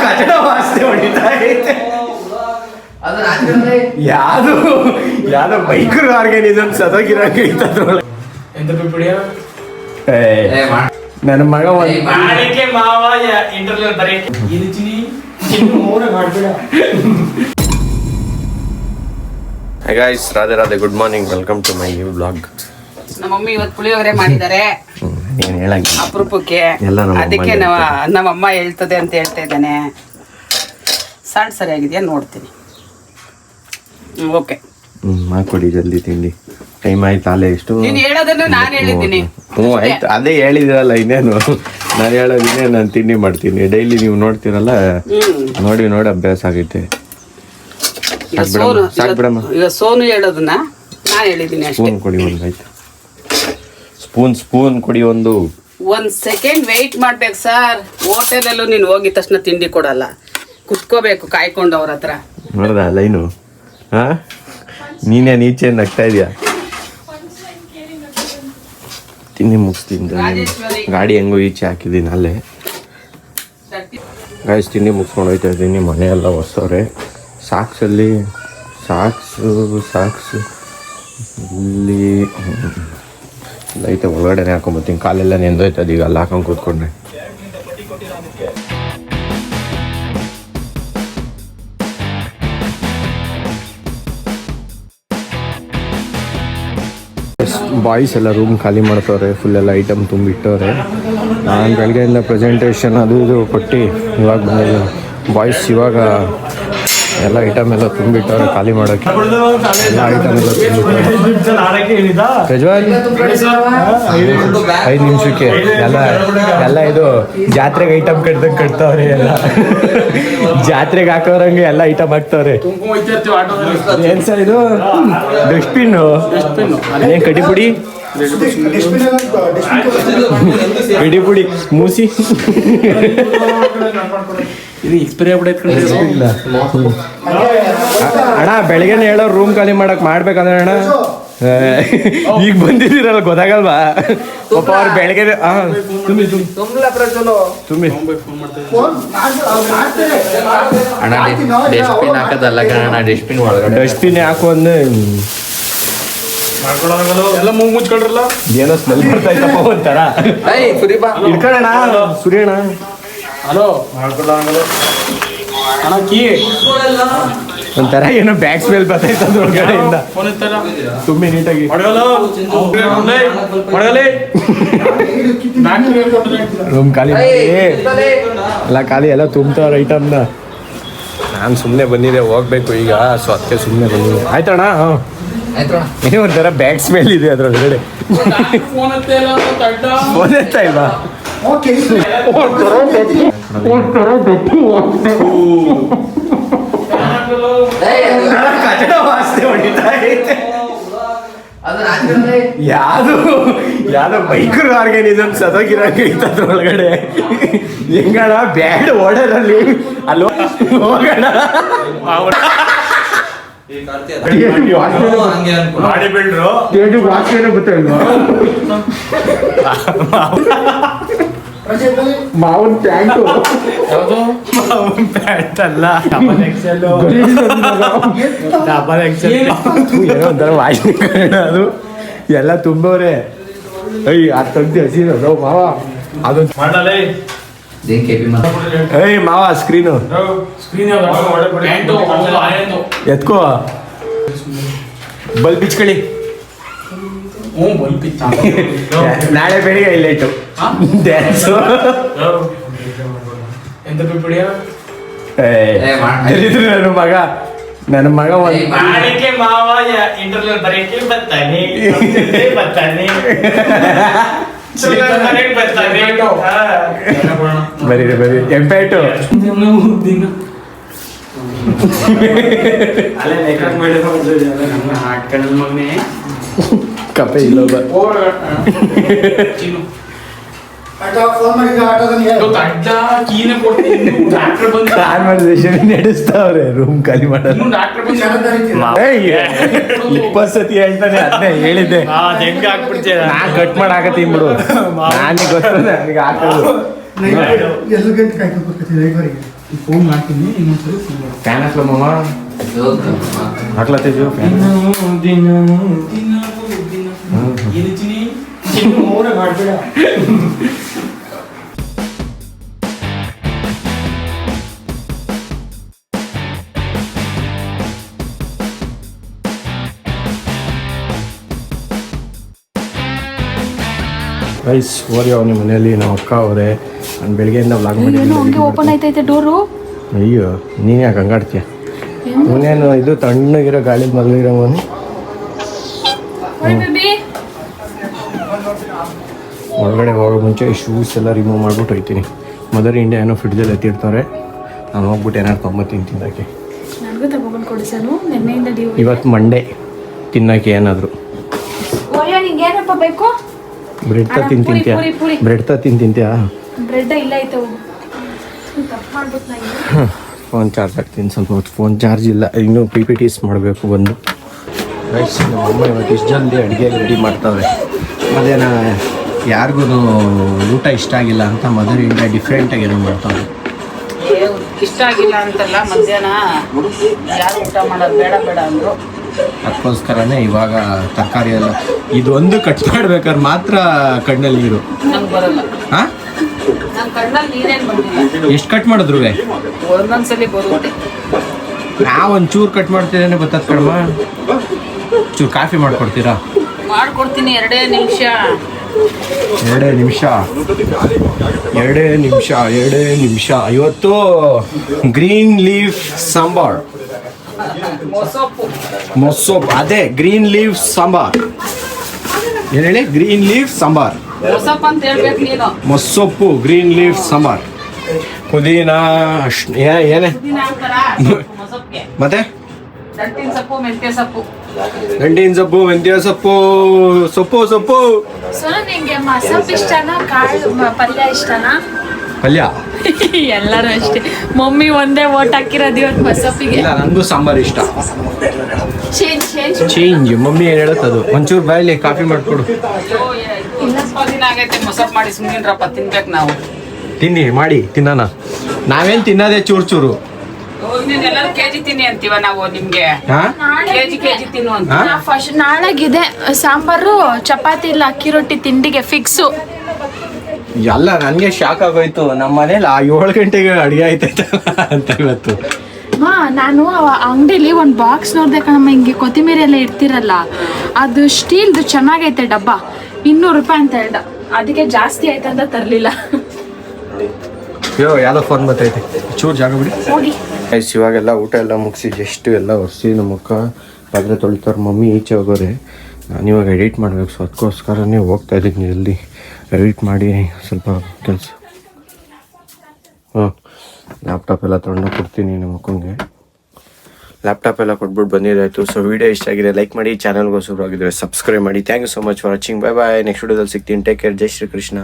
ಕಚಡ ವಾಸನೆ ಹೊಡಿತಾ ಐತೆ. ಯಾವ್ದೋ ಮೈಕ್ರೋ ಆರ್ಗಾನಿಸಮ್ ಸದೋಗಿರಂಗೆ ಐತದ್ರೊಳಗೆ. ನನ್ನ ಮಗ guys, Radhe Radhe, good morning, welcome to my new blog. ನಮ್ಮ ಮಮ್ಮಿ ಇವತ್ತು ಪುಳಿಯೋಗರೆ ಮಾಡಿದ್ದಾರೆ ಅಪರೂಪಕ್ಕೆ. ಅದಕ್ಕೆ ನಮ್ಮಮ್ಮ ಹೇಳ್ತದೆ ಅಂತ ಹೇಳ್ತಾ ಇದ್ದಾನೆ. ಸಾಡ್ ಸರಿಯಾಗಿದೆಯಾ ನೋಡ್ತೀನಿ. ಓಕೆ, ಮಾಡ್ಕೊಡಿ ಜಲ್ದಿ ತಿಂಡಿ. ಟೈಮ್ ಆಯ್ತು. ಅಲ್ಲೇ ಎಷ್ಟು ನೀನು ಹೇಳೋದನ್ನು ನಾನು ಹೇಳಿದ್ದೀನಿ. ಆಯ್ತು, ಅದೇ ಹೇಳಿದಿರಲ್ಲ. ಇನ್ನೇನು ನಾನು ಹೇಳೋದಿನ್ನೇ, ನಾನು ತಿಂಡಿ ಮಾಡ್ತೀನಿ. ಡೈಲಿ ನೀವು ನೋಡ್ತೀರಲ್ಲ, ನೋಡಿ ನೋಡಿ ಅಭ್ಯಾಸ ಆಗೈತೆ. ಈಗ ಸೋನು ಹೇಳೋದನ್ನ ನಾನು ಹೇಳಿದ್ದೀನಿ ಅಷ್ಟೇ. ಸ್ಪೂನ್ ಕೊಡಿ ಒಂದು. ಆಯ್ತು, ಸ್ಪೂನ್ ಕೊಡಿ ಒಂದು ಸೆಕೆಂಡ್ ವೆಯ್ಟ್ ಮಾಡ್ಬೇಕು ಸರ್. ಹೋಟೆಲಲ್ಲೂ ನೀನು ಹೋಗಿದ ತಕ್ಷಣ ತಿಂಡಿ ಕೊಡಲ್ಲ, ಕುತ್ಕೋಬೇಕು ಕಾಯ್ಕೊಂಡು ಅವ್ರ ಹತ್ರ. ನೋಡ್ದ ಲೈನು? ಹಾ, ನೀನೇ ನೀಚೆ ನಗ್ತಾ ಇದೀಯಾ. ತಿಂಡಿ ಮುಗಿಸ್ತೀನಿ. ಗಾಡಿ ಹೆಂಗೋ ಈಚೆ ಹಾಕಿದ್ದೀನಿ ಅಲ್ಲೇ. ಗಾಯ್ಸ್, ತಿಂಡಿ ಮುಗಿಸ್ಕೊಂಡು ಹೋಯ್ತಾ ಇದ್ದೀನಿ. ಮನೆಯೆಲ್ಲ ಹೊಸವ್ರೆ. ಸಾಕ್ಸಲ್ಲಿ ಸಾಕ್ಸ್ ಇಲ್ಲಿ ಐತೆ. ಒಳಗಡೆನೆ ಹಾಕೊಂಬತ್ತೀನಿ. ಕಾಲೆಲ್ಲ ನೆಂದೋಯ್ತದೆ. ಈಗ ಅಲ್ಲಿ ಹಾಕೊಂಡು ಕೂತ್ಕೊಂಡ್ರೆ ಬಾಯ್ಸ್ ಎಲ್ಲ ರೂಮ್ ಖಾಲಿ ಮಾಡ್ತವ್ರೆ. ಫುಲ್ ಎಲ್ಲ ಐಟಮ್ ತುಂಬಿಟ್ಟವ್ರೆ. ನಾನು ಬೆಳಗ್ಗೆಯಿಂದ ಪ್ರೆಸೆಂಟೇಷನ್ ಅದು ಇದು ಕೊಟ್ಟು ಇವಾಗ ಬಂದಿದ್ದೀನಿ. ಬಾಯ್ಸ್ ಇವಾಗ ಎಲ್ಲ ಐಟಮ್ ಎಲ್ಲ ತುಂಬಿಟ್ಟವ್ರೆ ಖಾಲಿ ಮಾಡೋಕ್ಕೆ. ಎಲ್ಲ ಐಟಮ್ ಎಲ್ಲ ಪ್ರಜ್ವಲ್ 5 ನಿಮಿಷಕ್ಕೆ ಎಲ್ಲ ಇದು ಜಾತ್ರೆಗೆ ಐಟಮ್ ಕಟ್ತವ್ರೆ. ಎಲ್ಲ ಜಾತ್ರೆಗೆ ಹಾಕೋರಂಗೆ ಎಲ್ಲ ಐಟಮ್ ಹಾಕ್ತವ್ರೆ. ಏನ್ ಸರ್ ಇದು? ಡಸ್ಟ್ಬಿನ್ ಏನ್? ಕಡಿಪುಡಿ ಮೂಸಿ ಇದು ಎಕ್ಸ್ಪೈರಿ ಆಗ್ಬಿಡೈತೆ ಅಣ್ಣ. ಬೆಳಗ್ಗೆನೆ ಹೇಳೋ ರೂಮ್ ಖಾಲಿ ಮಾಡ್ಬೇಕಂದ್ರೆ ಅಣ್ಣ. ಈಗ ಬಂದಿದ್ದೀರಲ್ಲ, ಗೊತ್ತಾಗಲ್ವಾ ಪಾಪ ಅವ್ರು ಬೆಳಗ್ಗೆ. ತುಂಬಿ ಅಣ್ಣ, ಡಸ್ಟ್ಬಿನ್ ಹಾಕೋದಲ್ಲ ಕಣ, ಡಸ್ಟ್ಬಿನ್ ಒಳಗಡೆ ಡಸ್ಟ್ಬಿನ್ ಹಾಕು ಅಂದ್ರೆ ಎಲ್ಲ ಮೂಗ್ ಮುಚ್ಕೊಳ್ರಲ್ಲ. ಏನೋ ಸ್ಮೆಲ್ ಬರ್ತಾ ಇತ್ತಪ್ಪ ಒಂಥರ. ಇಟ್ಕೊಳ್ಳೋಣ ಸುರಿಯೋಣ. ಹಲೋ ಮಾಡ್ಕೊಳ್ಳೋ ಅಣ್ಣ, ಕೀ ಒಂಥರ ಏನೋ ಬ್ಯಾಗ್ ಸ್ಮೆಲ್ ಬರ್ತಾಯಿತ್ತು ಹೊರಗಡೆಯಿಂದ. ತುಂಬಿ ನೀಟಾಗಿ ರೂಮ್ ಖಾಲಿ ಎಲ್ಲ ಖಾಲಿ ಎಲ್ಲ ತುಂಬ್ತವ್ರ ಐಟಮ್ನ. ನಾನು ಸುಮ್ಮನೆ ಬಂದಿದ್ದೆ, ಹೋಗ್ಬೇಕು ಈಗ. ಸೊ ಅದಕ್ಕೆ ಸುಮ್ಮನೆ ಬಂದಿದ್ದೆ. ಆಯ್ತಣ್ಣ? ಏನೋ ಒಂಥರ ಬ್ಯಾಗ್ ಸ್ಮೆಲ್ ಇದೆ ಅದ್ರೊಳಗಡೆ. ಫೋನ್ ಎತ್ತಾ ಇಲ್ವಾ? ಕಚಡ ವಾಸನೆ ಹೊಡಿತಾ ಐತೆ. ಯಾವ್ದೋ ಮೈಕ್ರೋ ಆರ್ಗಾನಿಸಮ್ ಸದೋಗಿರಂಗೆ ಐತದ್ರೊಳಗಡೆ. ಹೆಂಗಣ ಬ್ಯಾಡ್ ಓಡರಲ್ಲಿ ಅಲ್ಲಿ ಹೋಗೋಣ. ವಾಸನೆ ಗೊತ್ತಿಲ್ವಾ? ಮಾವನ್ ಪ್ಯಾಂಟು. ಮಾವನ್ ಪ್ಯಾಂಟ್ ಅಲ್ಲ, ಡಬಲ್ ಎಕ್ಸೆಲ್. ಏನೋ ಒಂಥರ ವಾಸನೆ ಅದು. ಎಲ್ಲ ತುಂಬವ್ರೆ. ಅದು ತೆಗ್ದು ಹಸಿರೋ ಮಾವ. ಅದೊಂದು ಮಾವ ಸ್ಕ್ರೀನು ಎತ್ಕೋ. ಬಲ್ಬ್ ಬಿಚ್ಕೊಳ್ಳಿ. ನಾಳೆ ಬೆಳಿಗ್ಗೆ ಇಲ್ಲೇಟು ಡ್ಯಾನ್ಸು. ನನ್ನ ಮಗ ಬರೀ ಎಂಪೇಟು. ಕಪೆ ಇಲ್ಲ ನಡೆಸ್ತಾವ್ರೆ ರೂಮ್ ಖಾಲಿ ಮಾಡೋದು. 20 ಸತಿ ಹೇಳ್ತಾನೆ. ಅದನ್ನೇ ಹೇಳಿದ್ದೆ, ಹೆಂಗ ಹಾಕ್ಬಿಡ್ತೇನೆ. ನಾನ್ ಕಟ್ ಮಾಡಾಕತ್ತೀನಿ ಬಿಡು. ನನಗೆ ಗೊತ್ತ, ನನಗೆ ಹಾಕೋದು ಎಲ್ಲ ಗಂಟೆ ಕಾಯ್ಕೊಳ್ತೀನಿ ರೈವರಿಗೆ ಫೋನ್ ಮಾಡ್ತೀನಿ ಇನ್ನೊಂದ್ಸರಿ ಫೋನ್ ಮಾಡಿ ಫ್ಯಾನ್ ಹಾಕ್ಲಮ್ಮ ಹಾಕ್ಲತ್ತೇಜು ಫ್ಯಾನ್ ಮಾಡಬೇಡ ರೈಸ್ ಓರಿ ಅವನಿ ಮನೆಯಲ್ಲಿ ನಮ್ಮ ಅಕ್ಕ ಅವರೇ ನಾನು ಬೆಳಗ್ಗೆಯಿಂದ ವ್ಲಾಗ್ ಹಂಗೆ ಓಪನ್ ಆಯ್ತೈತೆ ಡೋರು. ಅಯ್ಯೋ ನೀನು ಯಾಕೆ ಹಂಗಾಡ್ತೀಯ ಅವನೇನು ಇದು ತಣ್ಣಗಿರೋ ಗಾಳಿ ಮಲಗಿರೋವನು ಒಳಗಡೆ ಹೋಗೋ ಮುಂಚೆ ಶೂಸ್ ಎಲ್ಲ ರಿಮೂವ್ ಮಾಡ್ಬಿಟ್ಟು ಹೋಗ್ತೀನಿ. ಮದರ್ ಇಂಡಿಯಾ ಏನೋ ಫ್ರಿಡ್ಜಲ್ಲಿ ಎತ್ತಿರ್ತಾರೆ, ನಾನು ಹೋಗ್ಬಿಟ್ಟು ಏನಾರು ತೊಂಬತ್ತೀನಿ ತಿನ್ನೋಕ್ಕೆ. ನನಗೂ ತಗೊಂಡು ಕೊಡಿಸನು ನೆನ್ನೆಯಿಂದ ಇವತ್ತು ಮಂಡೇ ತಿನ್ನೋಕ್ಕೆ ಏನಾದರೂ ನಿಂಗೆ ಏನಪ್ಪ ಬೇಕು? ಬ್ರೆಡ್ ತ ತಿಂತಿಂತ್ಯಾ? ಪೂರಿ. ಬ್ರೆಡ್ ತ ತಿಂತಿಂತ್ಯಾ? ಬ್ರೆಡ್ ಇಲ್ಲ ಐತೆ ತಪ್ಪು ಮಾಡ್ಬಿಟ್ಟು ನಾನು ಫೋನ್ ಚಾರ್ಜ್ ಹಾಕ್ತೀನಿ ಸ್ವಲ್ಪ ಹೊತ್ತು. ಫೋನ್ ಚಾರ್ಜ್ ಇಲ್ಲ, ಇನ್ನೂ PPTs ಮಾಡಬೇಕು ಬಂದು. ರೈಸ್ ನಮ್ಮ ಅಮ್ಮ ಇವತ್ತು ಇಷ್ಟು ಜಲ್ದಿ ಅಡುಗೆ ರೆಡಿ ಮಾಡ್ತಾವ್ರೆ. ಅದೇನ ಯಾರಿಗೂ ಊಟ ಇಷ್ಟ ಆಗಿಲ್ಲ ಅಂತ ಮದರ್ ಇಂಡಿಯಾ ಡಿಫ್ರೆಂಟಾಗಿ ಏನೋ ಮಾಡ್ತಾವ್ರೆ. ಇಷ್ಟ ಆಗಿಲ್ಲ ಅಂತಲ್ಲ, ಮಧ್ಯಾಹ್ನ ಯಾರು ಊಟ ಮಾಡೋದು ಬೇಡ ಬೇಡ ಅಂದರು. ಅದಕ್ಕೋಸ್ಕರನೇ ಇವಾಗ ತರಕಾರಿ ಎಲ್ಲ ಇದೊಂದು ಕಟ್ ಮಾಡ್ಬೇಕಾದ್ರೆ ಮಾತ್ರ ಕಣ್ಣಲ್ಲಿ ನೀರು. ನಂಗೆ ಬರಲ್ಲ, ಹಾಂ ನನ್ನ ಕಣ್ಣಲ್ಲಿ ನೀರೇನು ಬಂದಿಲ್ಲ. ಎಷ್ಟು ಕಟ್ ಮಾಡಿದ್ರು ಒಂದೊಂದ್ಸಲಿ ಬರುತ್ತೆ. ನಾವು ಒಂಚೂರು ಕಟ್ ಮಾಡ್ತಿದ್ದೇನೆ ಬರ್ತದ ಕಡಿಮೆ. ಚೂರು ಕಾಫಿ ಮಾಡಿಕೊಡ್ತೀರಾ? ಮಾಡ್ಕೊಡ್ತೀನಿ, 2 ನಿಮಿಷ. 2 ನಿಮಿಷ. ಇವತ್ತು ಗ್ರೀನ್ ಲೀಫ್ ಸಾಂಬಾರ್, ಮೊಸೊಪ್ಪು. ಅದೇ ಗ್ರೀನ್ ಲೀಫ್ ಸಾಂಬಾರ್. ಏನು ಹೇಳಿ? ಗ್ರೀನ್ ಲೀಫ್ ಸಾಂಬಾರ್, ಮೊಸಪ್ಪು ಅಂತ ಹೇಳ್ಬೇಕು ನೀನು. ಮೊಸೊಪ್ಪು, ಗ್ರೀನ್ ಲೀಫ್ ಸಾಂಬಾರ್, ಪುದೀನ ಏನೇ ಪುದೀನ ಹಾಕ್ತಾರಾ ಮೊಸಪ್ಪಿಗೆ? ಮತ್ತೆ ದಂಟಿನ ಸೊಪ್ಪು, ಮೆಂತ್ಯ ಸೊಪ್ಪು. ದಂಟಿನ ಸೊಪ್ಪು, ಮೆಂತ್ಯ ಸೊಪ್ಪು, ಸೊಪ್ಪು. ಸೊ ನಿಂಗೆ ಮಸಪ್ ಇಷ್ಟನಾ ಕಾಳು ಪಲ್ಯ ಇಷ್ಟನಾ? ಪಲ್ಯ ಎಲ್ಲರೂ ಅಷ್ಟೇ. ಮಮ್ಮಿ ಒಂದೇ ಓಟ್ ಹಾಕಿರೋದು ಇವತ್ತು ಮಸಪ್ಪಿಗೆ. ಇಲ್ಲ, ನನಗೂ ಸಾಂಬಾರ್ ಇಷ್ಟ. ಚೇಂಜ್ ಮಮ್ಮಿ ಏನು ಹೇಳುತ್ತದು. ಒಂಚೂರು ಬಾಯಲ್ಲಿ ಕಾಫಿ ಮಾಡಿಕೊಡು. ದಿನ ಆಗೈತೆ ಮೊಸಪ್ ಮಾಡಿ ಸುಮ್ಮನಿರಪ್ಪ, ತಿನ್ಬೇಕು ನಾವು. ಮಾಡಿ ತಿನ್ನೋಣ. ನಾವೇನು ತಿನ್ನೋದೇ ಚೂರು. ಎಲ್ಲರೂ ಕೆಜಿ ತಿನ್ನಿ ಅಂತೀವ ನಾವು ನಿಮ್ಗೆ. ಹಾಂ ಕೆಜಿ ತಿನ್ನು ಅಂತ. ಫಸ್ಟ್ ನಾಳೆಗಿದೆ ಸಾಂಬಾರು, ಚಪಾತಿ ಇಲ್ಲ ಅಕ್ಕಿ ರೊಟ್ಟಿ ತಿಂಡಿಗೆ ಫಿಕ್ಸು. ಎಲ್ಲ ನನಗೆ ಶಾಕ್ ಆಗೋಯ್ತು. ನಮ್ಮ ಮನೇಲಿ 7 ಗಂಟೆಗೆ ಅಡುಗೆ ಆಯ್ತೈತ ಅಂತ ಇವತ್ತು. ನಾನು ಅಂಗಡಿಲಿ ಒಂದು ಬಾಕ್ಸ್ ನೋಡ್ದೆ ಕಣಮ್ಮ, ಹಿಂಗೆ ಕೊತ್ತಿಮೀರಿ ಎಲ್ಲ ಇಡ್ತಿರಲ್ಲ, ಅದು ಸ್ಟೀಲ್ದು ಚೆನ್ನಾಗೈತೆ ಡಬ್ಬ, 200 ರೂಪಾಯಿ ಅಂತ ಹೇಳ್ದ. ಅದಕ್ಕೆ ಜಾಸ್ತಿ ಆಯ್ತು ಅಂತ ತರಲಿಲ್ಲ. ಯಾವುದೋ ಫೋನ್ ಬರ್ತೈತೆ, ಚೂರು ಜಾಗ ಬಿಡಿ. ಹೋಗಿ ಇವಾಗೆಲ್ಲ ಊಟ ಎಲ್ಲ ಮುಗಿಸಿ ಜಸ್ಟ್ ಎಲ್ಲ ಒರೆಸಿ ನಮ್ಮ ಅಕ್ಕ ಪಾತ್ರೆ ತೊಳಿತಾರೆ. ಮಮ್ಮಿ ಈಚೆ ಹೋಗೋರೆ. ನಾನು ಇವಾಗ ಎಡಿಟ್ ಮಾಡಬೇಕು, ಸೊ ಅದಕ್ಕೋಸ್ಕರನೇ ಹೋಗ್ತಾ ಇದ್ದೀನಿ ಜಲ್ದಿ ಎಡಿಟ್ ಮಾಡಿ ಸ್ವಲ್ಪ ಕೆಲಸ. ಲ್ಯಾಪ್ಟಾಪ್ ಎಲ್ಲ ತೊಗೊಂಡು ಕೊಡ್ತೀನಿ ನಮ್ಮ ಅಕ್ಕಂಗೆ. ಲ್ಯಾಪ್ಟಾಪ್ ಎಲ್ಲ ಕೊಟ್ಬಿಟ್ಟು ಬಂದಿದ್ದಾಯಿತು. ಸೊ ವಿಡಿಯೋ ಇಷ್ಟ ಆಗಿದೆ ಲೈಕ್ ಮಾಡಿ, ಚಾನಲ್ಗೋಸ್ಕರ ಆಗಿದ್ರೆ ಸಬ್ಸ್ಕ್ರೈಬ್ ಮಾಡಿ. Thank you so much for watching. Bye bye. Next ವಿಡಿಯೋದಲ್ಲಿ ಸಿಗ್ತೀನಿ. Take care. ಜೈ ಶ್ರೀ ಕೃಷ್ಣ.